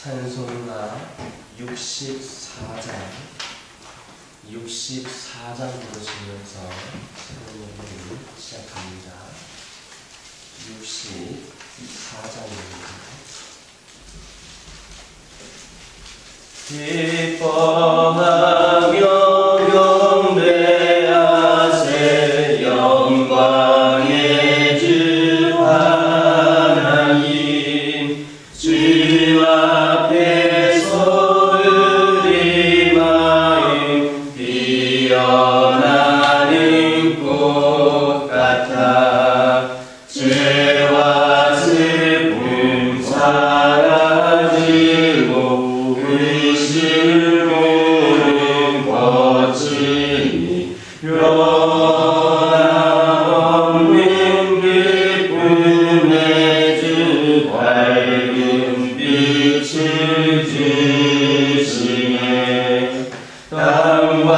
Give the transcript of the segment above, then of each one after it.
찬송가 64장 부르시면서 새로운 예배를 시작합니다. 64장입니다. 기뻐하며 경배하세 영광의 주 하나님 주 앞에 서으리 마음 피어나는 꽃 같아 죄와 슬픔 사라지고 의심은 거치니 변함없는 기쁨의 주 밝은 빛을 주시네 땅과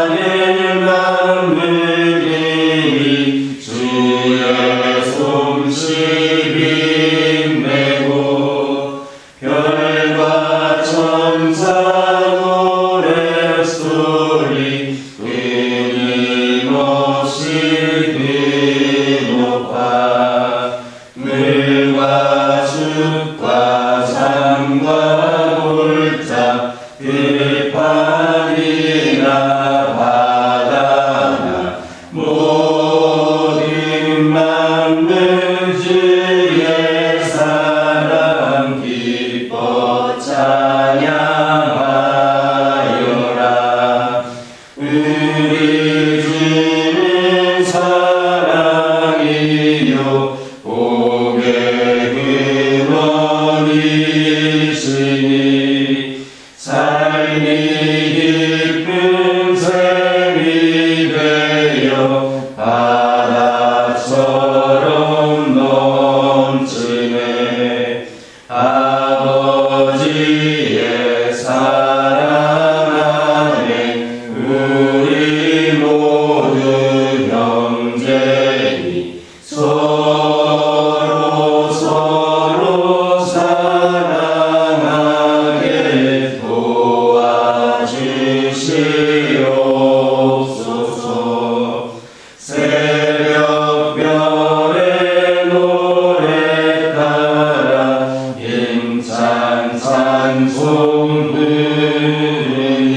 하늘 만물이 주의 솜씨 빛내고 별과 천사 노랫소리 끊임없이 드높아 물과 숲과 산과 골짜 들판이나 바다나 모든 만물 주의 사랑 기뻐 찬양하여라 우리 주는 사랑이요 복의 근원이시니 삶이 깊은 샘이 되어 바다처럼 넘치네 아버지의 사랑 안에 우리 모두 형제니 서로 사랑하게 도와주시옵소서 새벽별의 노래 따라 힘찬 찬송 부르니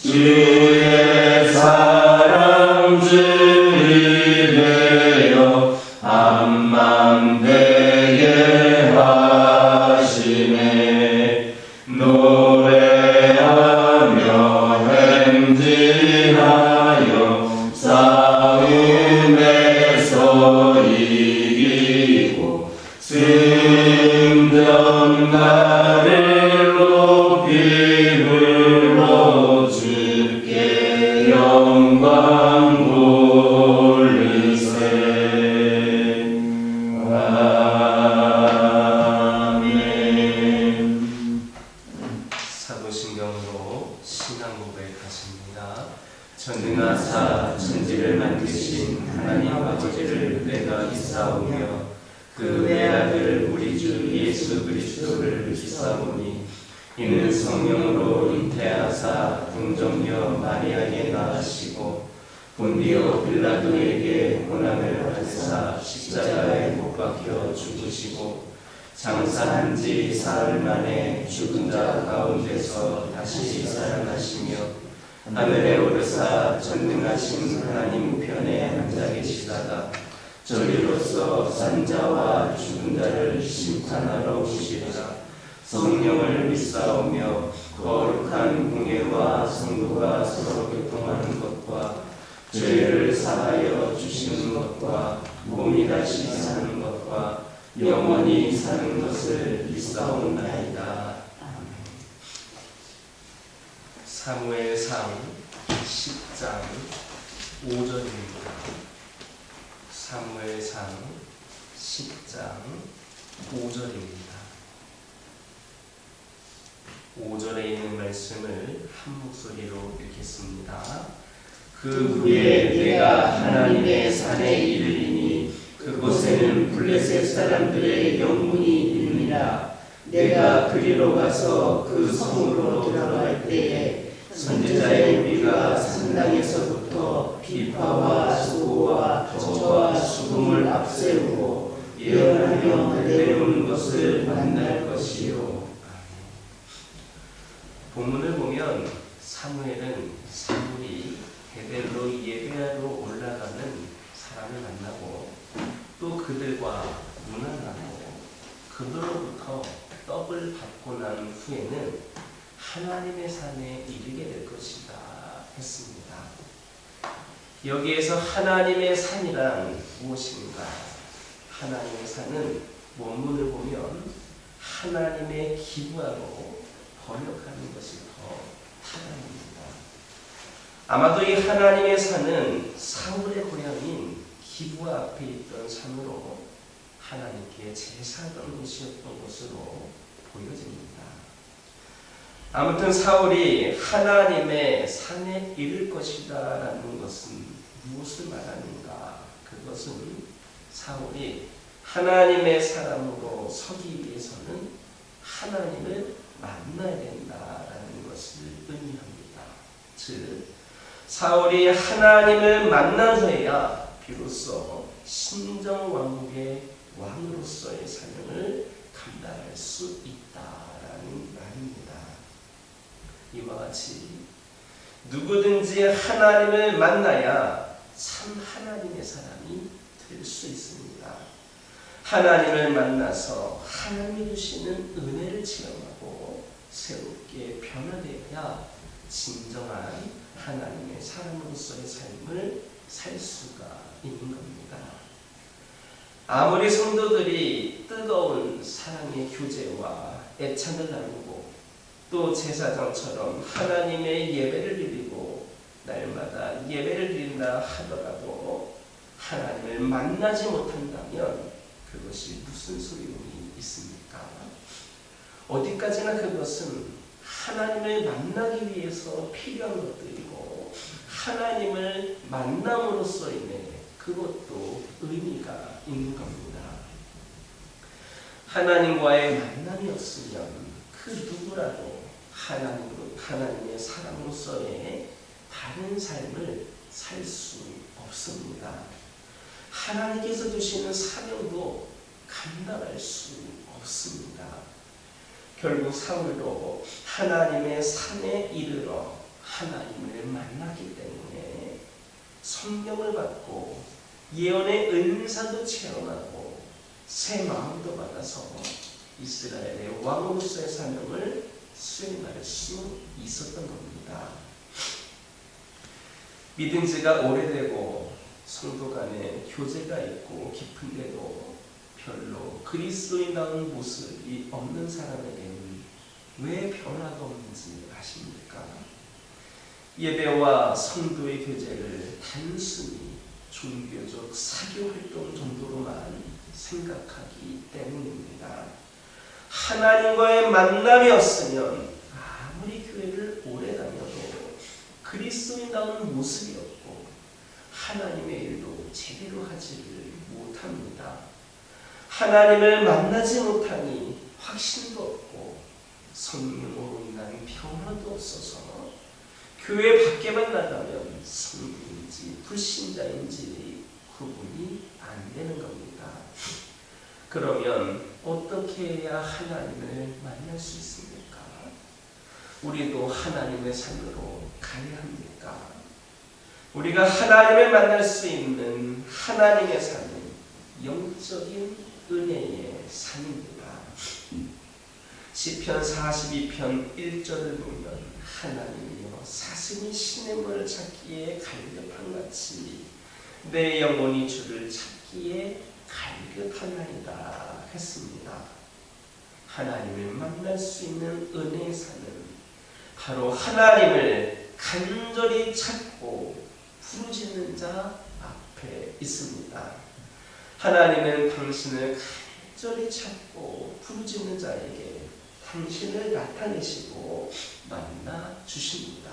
주의 사랑 주이 되어 한맘되게 하시네 노래하며 행진하여 싸움에서 이기고 승전가를 높이 불러 주께 영광 돌리세 아멘. 사도신경으로 신앙 고백하십니다. 전능하사 천지를 만드신 하나님 아버지를 내가 믿사오며 그 외아들 우리 주 예수 그리스도를 믿사오니 이는 성령으로 잉태하사 동정녀 마리아에게 낳으시고 본디오 빌라도에게 고난을 받으사 십자가에 못 박혀 죽으시고 장사한 지 사흘 만에 죽은 자 가운데서 다시 살아나시며 하늘에 오르사 전능하신 하나님 우편에 앉아 계시다가 저리로서 산 자와 죽은 자를 심판하러 오시리라. 성령을 믿사오며 거룩한 공예와 성도가 서로 교통하는 것과 죄를 사하여 주시는 것과 몸이 다시 사는 것과 영원히 사는 것을 믿사옵나이다. 사무엘상 10장 5절입니다. 사무엘상 10장 5절입니다. 5절에 있는 말씀을 한 목소리로 읽겠습니다. 그 후에 내가 하나님의 산에 이르리니 그곳에는 블레셋 사람들의 영문이 있느니라. 내가 그리로 가서 그 성으로 들어갈 때에 선지자의 무리가 산당에서부터 비파와 수고와 저와 수금을 앞세우고 예언하며 내려오는 것을 만날 것이요. 본문을 보면 사무엘은 사울이 베델로 예배하러 올라가는 사람을 만나고 또 그들과 문안하고 그들로부터 떡을 받고 난 후에는 하나님의 산에 이르게 될 것이다 했습니다. 여기에서 하나님의 산이란 무엇인가? 하나님의 산은 원문을 보면 하나님의 기부하고 번역하는 것이 더 타당합니다. 아마도 이 하나님의 산은 사울의 고향인 기부아 앞에 있던 산으로 하나님께 제사하던 곳이었던 것으로 보여집니다. 아무튼 사울이 하나님의 산에 이를 것이다 라는 것은 무엇을 말하는가? 그것은 사울이 하나님의 사람으로 서기 위해서는 하나님을 만나야 된다라는 것을 의미합니다. 즉 사울이 하나님을 만난 후에야 비로소 신정왕국의 왕으로서의 사명을 감당할 수 있다라는 말입니다. 이와 같이 누구든지 하나님을 만나야 참 하나님의 사람이 될 수 있습니다. 하나님을 만나서 하나님이 주시는 은혜를 체험하고 새롭게 변화되어야 진정한 하나님의 사람으로서의 삶을 살 수가 있는 겁니다. 아무리 성도들이 뜨거운 사랑의 교제와 애찬을 나누고 또 제사장처럼 하나님의 예배를 드리고 날마다 예배를 드린다 하더라도 하나님을 만나지 못한다면 그것이 무슨 소용이 있습니까? 어디까지나 그것은 하나님을 만나기 위해서 필요한 것들이고 하나님을 만남으로써 인해 그것도 의미가 있는 겁니다. 하나님과의 만남이 없으면 그 누구라도 하나님의 사람으로서의 다른 삶을 살 수 없습니다. 하나님께서 주시는 사명도 감당할 수 없습니다. 결국 사울도 하나님의 산에 이르러 하나님을 만나기 때문에 성령을 받고 예언의 은사도 체험하고 새 마음도 받아서 이스라엘의 왕으로서의 사명을 수행할 수 있었던 겁니다. 믿은 지가 오래되고 성도 간에 교제가 있고 깊은데도 별로 그리스도인다운 모습이 없는 사람에게는 왜 변화가 없는지 아십니까? 예배와 성도의 교제를 단순히 종교적 사교활동 정도로만 생각하기 때문입니다. 하나님과의 만남이 없으면 아무리 교회를 오래 다녀도 그리스도인다운 모습이 없고 하나님의 일도 제대로 하지를 못합니다. 하나님을 만나지 못하니 확신도 없고 성령으로 인한 변화도 없어서 교회 밖에만 나가면 성도인지 불신자인지 구분이 안 되는 겁니다. 그러면 어떻게 해야 하나님을 만날 수 있습니까? 우리도 하나님의 산으로 가야 합니까? 우리가 하나님을 만날 수 있는 하나님의 산은 영적인 은혜의 산입니다. 시편 42편 1절을 보면 하나님이여 사슴이 시냇물을 찾기에 갈급한 같이 내 영혼이 주를 찾기에 갈급하나이다 했습니다. 하나님을 만날 수 있는 은혜의 산은 바로 하나님을 간절히 찾고 부르짖는 자 앞에 있습니다. 하나님은 당신을 간절히 찾고 부르짖는 자에게 당신을 나타내시고 만나 주십니다.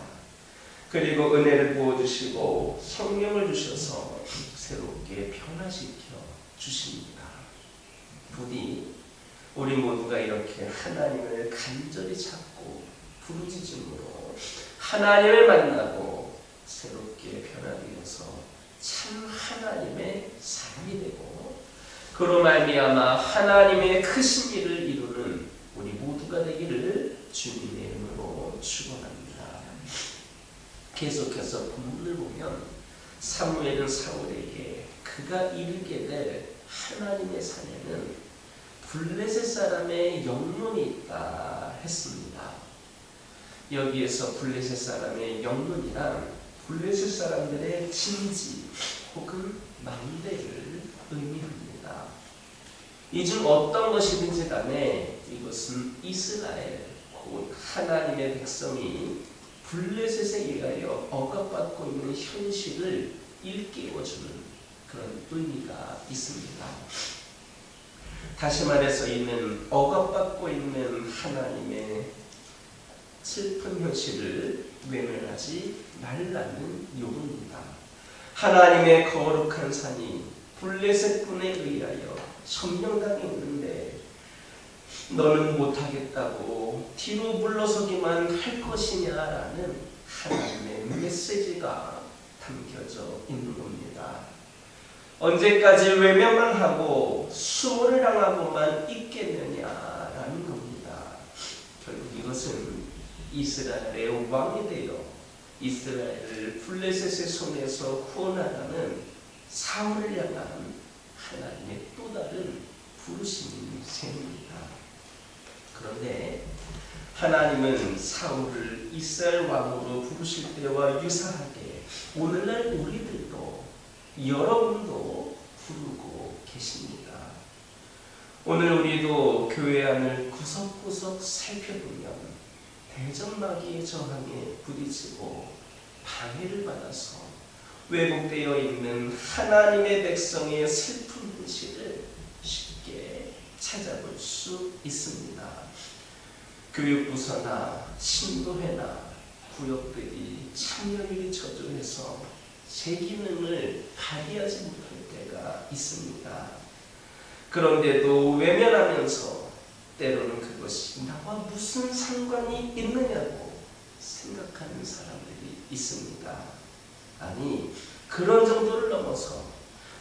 그리고 은혜를 부어주시고 성령을 주셔서 새롭게 변화시켜 주십니다. 부디 우리 모두가 이렇게 하나님을 간절히 찾고 부르짖음으로 하나님을 만나고 새롭게 변화되어서 참 하나님의 사람이 되고 그로 말미암아 하나님의 크신 일을 이루는 우리 모두가 되기를 주님의 이름으로 축원합니다. 계속해서 본문을 보면 사무엘은 사울에게 그가 이르게 될 하나님의 사내는 블레셋 사람의 영문이 있다 했습니다. 여기에서 블레셋 사람의 영문이란 블레셋 사람들의 진지 혹은 망대를 의미합니다. 이 중 어떤 것이든지 간에 이것은 이스라엘 곧 하나님의 백성이 블레셋에 의하여 억압받고 있는 현실을 일깨워주는 그런 의미가 있습니다. 다시 말해서 이는 억압받고 있는 하나님의 슬픈 현실을 외면하지 말라는 요구입니다. 하나님의 거룩한 산이 블레셋 군에 의하여 점령당해 있는데 너는 못하겠다고 뒤로 물러서기만 할 것이냐라는 하나님의 메시지가 담겨져 있는 겁니다. 언제까지 외면만 하고 수모를 당하고만 있겠느냐라는 겁니다. 결국 이것은 이스라엘의 왕이 되어 이스라엘을 블레셋의 손에서 구원하라는 사울을 향한 하나님의 또 다른 부르심인 셈입니다. 그런데 하나님은 사울을 이스라엘 왕으로 부르실 때와 유사하게 오늘날 우리들도 여러분도 부르고 계십니다. 오늘 우리도 교회 안을 구석구석 살펴보면 대적마귀의 저항에 부딪히고 방해를 받아서 왜곡되어 있는 하나님의 백성의 슬픈 현실을 쉽게 찾아볼 수 있습니다. 교육부서나 신도회나 구역들이 참여율이 저조해서 제 기능을 발휘하지 못할 때가 있습니다. 그런데도 외면하면서 때로는 그것이 나와 무슨 상관이 있느냐고 생각하는 사람들이 있습니다. 아니, 그런 정도를 넘어서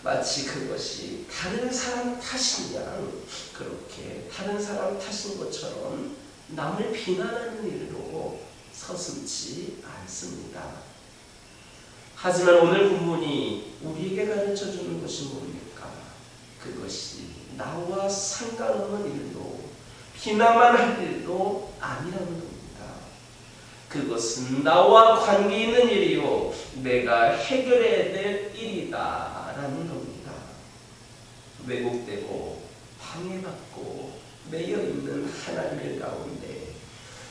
마치 그것이 다른 사람 탓인 양 그렇게 다른 사람 탓인 것처럼 남을 비난하는 일로 서슴지 않습니다. 하지만 오늘 본문이 우리에게 가르쳐주는 것이 뭡니까? 그것이 나와 상관없는 일도 비난만 할 일도 아니라는 겁니다. 그것은 나와 관계 있는 일이요 내가 해결해야 될 일이다 라는 겁니다. 왜곡되고 방해받고 매여있는 하나님의 가운데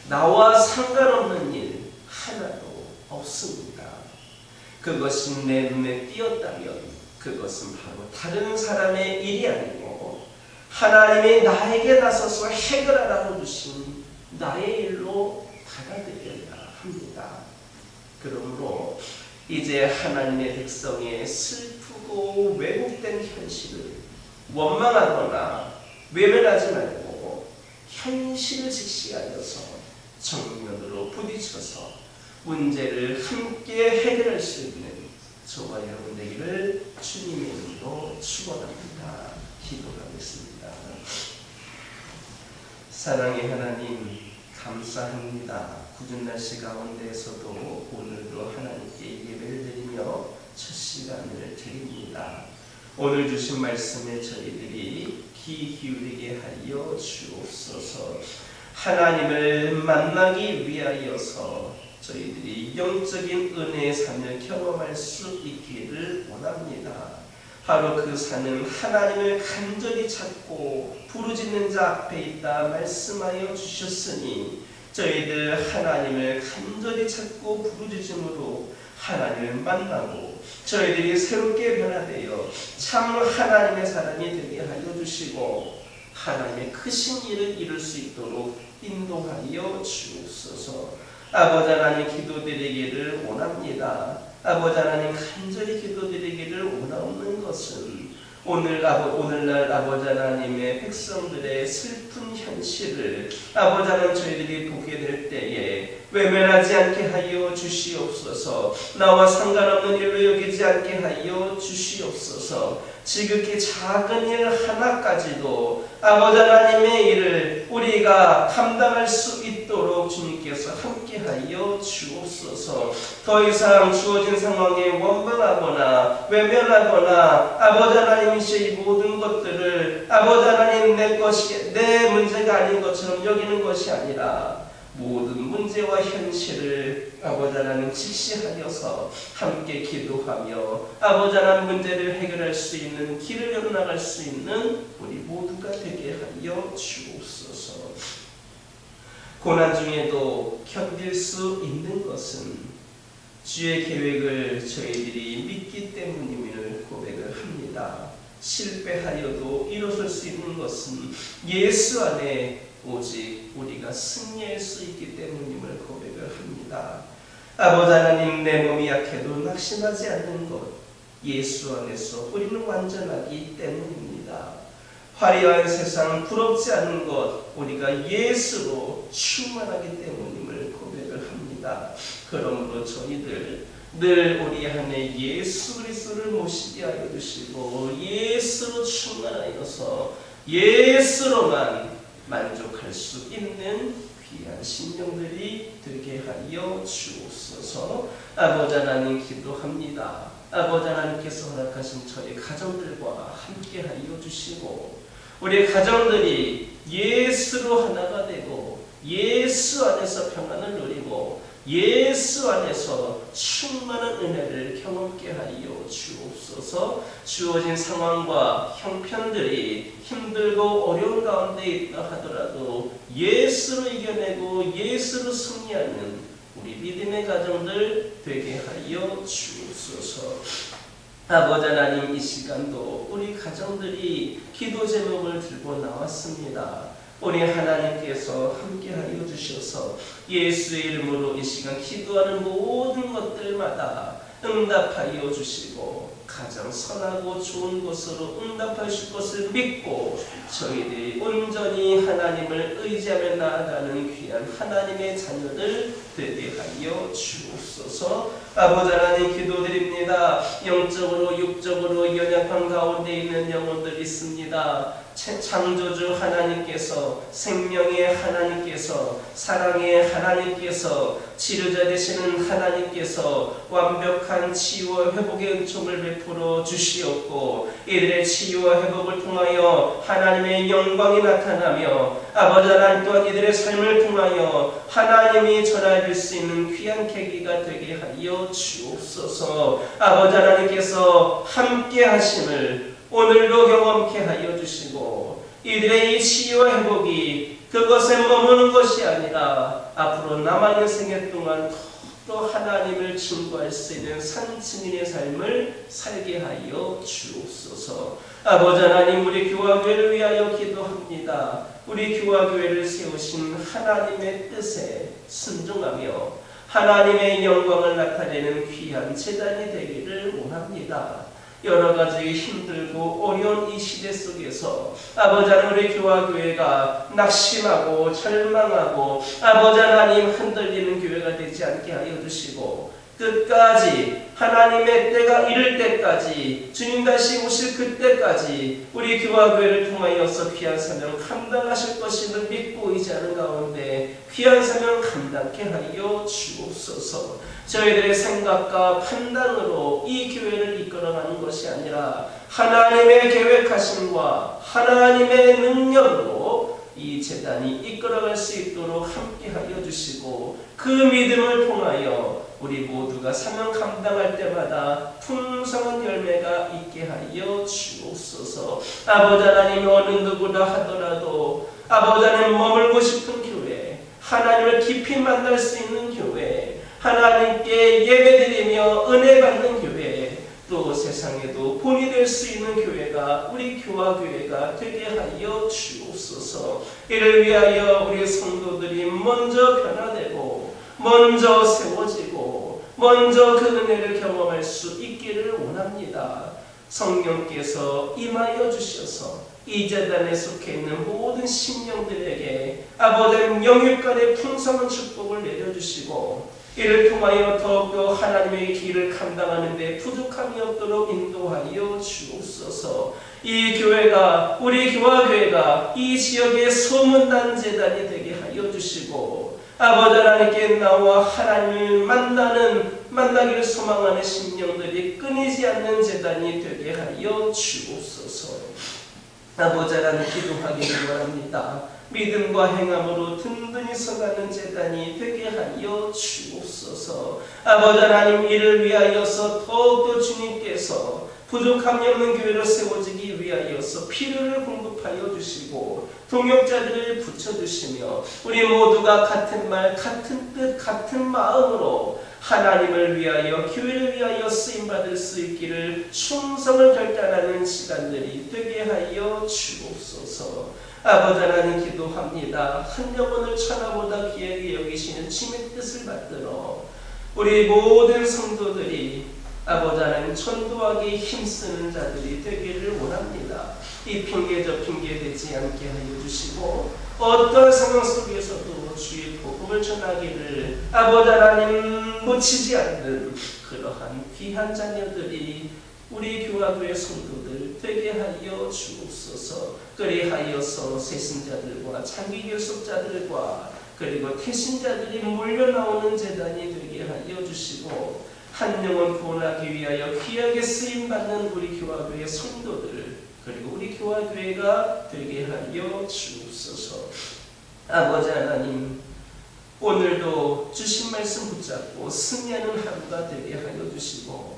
나와 상관없는 일 하나도 없습니다. 그것이 내 눈에 띄었다면 그것은 바로 다른 사람의 일이 아니고 하나님이 나에게 나서서 해결하라고 주신 나의 일로 받아들여야 합니다. 그러므로 이제 하나님의 백성의 슬프고 왜곡된 현실을 원망하거나 외면하지 말고 현실을 직시하여서 정면으로 부딪혀서 문제를 함께 해결할 수 있는 저와 여러분 되기를 주님의 이름으로 축원합니다. 기도하겠습니다. 사랑의 하나님 감사합니다. 굳은 날씨 가운데에서도 오늘도 하나님께 예배를 드리며 첫 시간을 드립니다. 오늘 주신 말씀에 저희들이 귀 기울이게 하여 주옵소서. 하나님을 만나기 위하여서 저희들이 영적인 은혜의 삶을 경험할 수 있기를 원합니다. 바로 그 산은 하나님을 간절히 찾고 부르짖는 자 앞에 있다 말씀하여 주셨으니 저희들 하나님을 간절히 찾고 부르짖음으로 하나님을 만나고 저희들이 새롭게 변화되어 참 하나님의 사람이 되게 하여 주시고 하나님의 크신 일을 이룰 수 있도록 인도하여 주옵소서. 아버지 하나님 기도드리기를 원합니다. 아버지 하나님 간절히 기도드리기를 원하는 것은 오늘날 아버지 하나님의 백성들의 슬픈 현실을 아버지 하나님 저희들이 보게 될 때에 외면하지 않게 하여 주시옵소서. 나와 상관없는 일로 여기지 않게 하여 주시옵소서. 지극히 작은 일 하나까지도 아버지 하나님의 일을 우리가 감당할 수 있도록 주님께서 함께하여 주옵소서. 더 이상 주어진 상황에 원망하거나 외면하거나 아버지 하나님이시의 이 모든 것들을 아버지 하나님 내 문제가 아닌 것처럼 여기는 것이 아니라 모든 문제와 현실을 아버지 하나님 직시하여서 함께 기도하며 아버지 하나님 문제를 해결할 수 있는 길을 열어나갈 수 있는 우리 모두가 되게 하여 주옵소서. 고난 중에도 견딜 수 있는 것은 주의 계획을 저희들이 믿기 때문임을 고백을 합니다. 실패하여도 일어설 수 있는 것은 예수 안에 오직 우리가 승리할 수 있기 때문임을 고백을 합니다. 아버지 하나님, 내 몸이 약해도 낙심하지 않는 것, 예수 안에서 우리는 완전하기 때문입니다. 화려한 세상 부럽지 않은 것, 우리가 예수로 충만하기 때문임을 고백을 합니다. 그러므로 저희들 늘 우리 안에 예수 그리스도를 모시게 하여 주시고 예수로 충만하여서 예수로만 만족할 수 있는 귀한 심령들이 되게 하여 주옵소서. 아버지 하나님 기도합니다. 아버지 하나님께서 허락하신 저희 가정들과 함께 하여 주시고 우리 가정들이 예수로 하나가 되고 예수 안에서 평안을 누리고 예수 안에서 충만한 은혜를 경험케 하여 주옵소서. 주어진 상황과 형편들이 힘들고 어려운 가운데 있다 하더라도 예수로 이겨내고 예수로 승리하는 우리 믿음의 가정들 되게 하여 주옵소서. 아버지 하나님, 이 시간도 우리 가정들이 기도 제목을 들고 나왔습니다. 우리 하나님께서 함께하여 주셔서 예수의 이름으로 이 시간 기도하는 모든 것들마다 응답하여 주시고 가장 선하고 좋은 것으로 응답하실 것을 믿고 저희들이 온전히 하나님을 의지하며 나아가는 귀한 하나님의 자녀들 되게 하여 주옵소서. 아버지 하나님 기도드립니다. 영적으로 육적으로 연약한 가운데 있는 영혼들이 있습니다. 창조주 하나님께서, 생명의 하나님께서, 사랑의 하나님께서, 치료자 되시는 하나님께서 완벽한 치유와 회복의 은총을 베풀어 주시옵고 이들의 치유와 회복을 통하여 하나님의 영광이 나타나며 아버지 하나님 또한 이들의 삶을 통하여 하나님이 전하실 수 있는 귀한 계기가 되게 하여 주옵소서. 아버지 하나님께서 함께 하심을 오늘도 경험케 하여 주시고 이들의 이 치유와 회복이 그것에 머무는 것이 아니라 앞으로 남아있는 생애 동안 또 하나님을 증거할 수 있는 산증인의 삶을 살게 하여 주옵소서. 아버지 하나님, 우리 교화교회를 위하여 기도합니다. 우리 교화교회를 세우신 하나님의 뜻에 순종하며 하나님의 영광을 나타내는 귀한 제단이 되기를 원합니다. 여러 가지 힘들고 어려운 이 시대 속에서 아버지 하나님, 우리 교화교회가 낙심하고 절망하고 아버지 하나님 흔들리는 교회가 되지 않게 하여 주시고 끝까지 하나님의 때가 이를 때까지 주님 다시 오실 그때까지 우리 교화교회를 통하여서 귀한 사명 감당하실 것임을 믿고 의지하는 가운데 귀한 사명 감당케 하여 주옵소서. 저희들의 생각과 판단으로 이 교회를 이끌어가는 것이 아니라 하나님의 계획하심과 하나님의 능력으로 이 제단이 이끌어갈 수 있도록 함께하여 주시고 그 믿음을 통하여 우리 모두가 사명 감당할 때마다 풍성한 열매가 있게 하여 주옵소서. 아버지 하나님, 어느 누구나 하더라도 아버지 하나님 머물고 싶은 교회, 하나님을 깊이 만날 수 있는 교회, 하나님께 예배드리며 은혜 받는 교회, 또 세상에도 본이 될 수 있는 교회가 우리 교화교회가 되게 하여 주옵소서. 이를 위하여 우리 성도들이 먼저 변화되고 먼저 세워지고 먼저 그 은혜를 경험할 수 있기를 원합니다. 성령께서 임하여 주셔서 이 제단에 속해 있는 모든 심령들에게 아버지의 영육간의 풍성한 축복을 내려주시고 이를 통하여 더욱더 하나님의 길을 감당하는 데 부족함이 없도록 인도하여 주옵소서. 이 교회가, 우리 교화교회가 이 지역의 소문난 제단이 되게 하여 주시고 아버지 하나님께 나와 하나님을 만나기를 소망하는 심령들이 끊이지 않는 제단이 되게 하여 주옵소서. 아버지 하나님 기도하기를 원합니다. 믿음과 행함으로 든든히 서가는 제단이 되게 하여 주옵소서. 아버지 하나님 이를 위하여서 더욱더 주님께서 부족함이 없는 교회로 세워지기 위하여서 필요를 공급하여 주시고 동역자들을 붙여주시며 우리 모두가 같은 말, 같은 뜻, 같은 마음으로 하나님을 위하여 교회를 위하여 쓰임받을 수 있기를 충성을 결단하는 시간들이 되게 하여 주옵소서. 아버지 하나님 기도합니다. 한 영혼을 천하보다 귀하게 여기시는 주님의 뜻을 받들어 우리 모든 성도들이 아버지 하나님 전도하기에 힘쓰는 자들이 되기를 원합니다. 이 핑계 저 핑계 되지 않게 하여 주시고 어떤 상황 속에서도 주의 복음을 전하기를 아버지 하나님 놓치지 않는 그러한 귀한 자녀들이 우리 교화교회 성도들 되게 하여 주옵소서. 그리하여서 세신자들과 장기 결속자들과 그리고 태신자들이 몰려나오는 제단이 되게 하여 주시고 한 영혼 구원하기 위하여 귀하게 쓰임받는 우리 교화교회 성도들 그리고 우리 교화교회가 되게 하여 주옵소서. 아버지 하나님 오늘도 주신 말씀 붙잡고 승리하는 하루가 되게 하여 주시고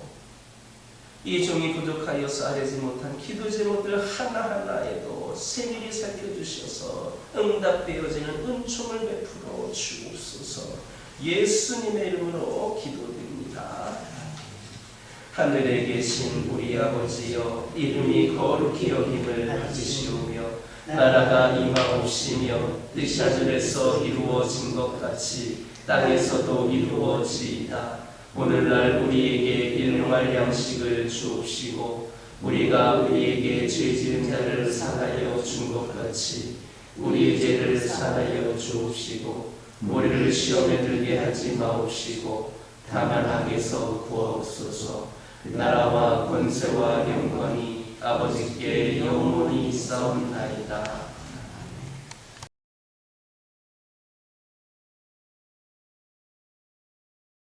이 종이 부족하여서 아뢰지 못한 기도 제목들 하나하나에도 세밀히 살펴주셔서 응답되어지는 은총을 베풀어 주옵소서. 예수님의 이름으로 기도드립니다. 하늘에 계신 우리 아버지여 이름이 거룩히 여김을 받으시오며 나라가 임하옵시며 뜻이 하늘에서 이루어진 것 같이 땅에서도 이루어지이다. 오늘날 우리에게 일용할 양식을 주옵시고 우리가 우리에게 죄 지은 자를 사하여 준 것 같이 우리의 죄를 사하여 주옵시고 우리를 시험에 들게 하지 마옵시고 다만 악에서 구하옵소서. 나라와 권세와 영광이 아버지께 영원히 있사옵나이다.